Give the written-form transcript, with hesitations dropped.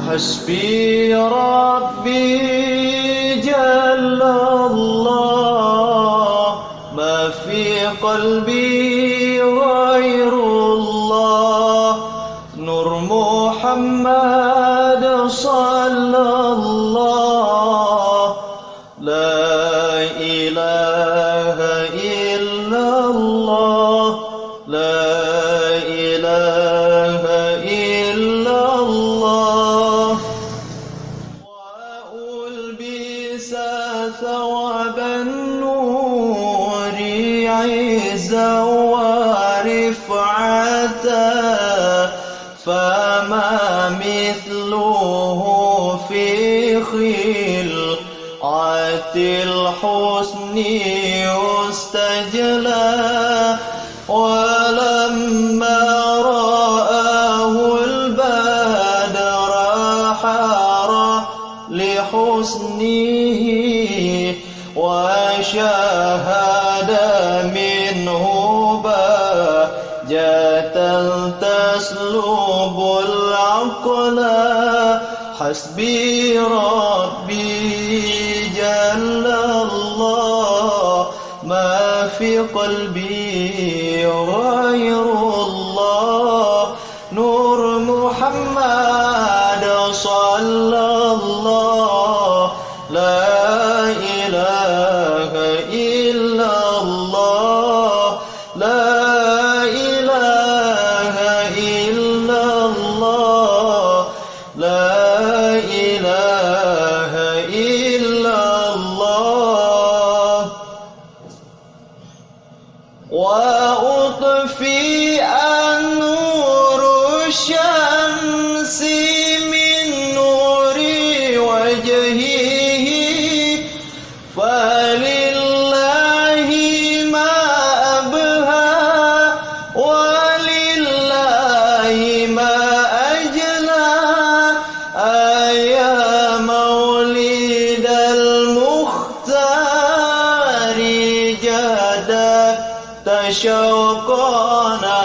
حسبي ربي جل الله ما في قلبي غير الله نور محمد صلى الله لا إله إلا الله لا إله إلا الله وألبس ثواب النور عزا ورفعة فما مثله في خلعة الحسن يستجلى ولما رآه البدر حار لحسنه وشاهد منه بهجة تسلب العقل حسبي ربي جل الله ما في قلبي غير الله نور محمد صلى الله لا إله إلا الله لا إله إلا الله لا إله إلا الله وأطفئ النور الشمس من نور وجهه فلله ما أبهى ولله ما أجلى يا مولد المختار جادت شوقنا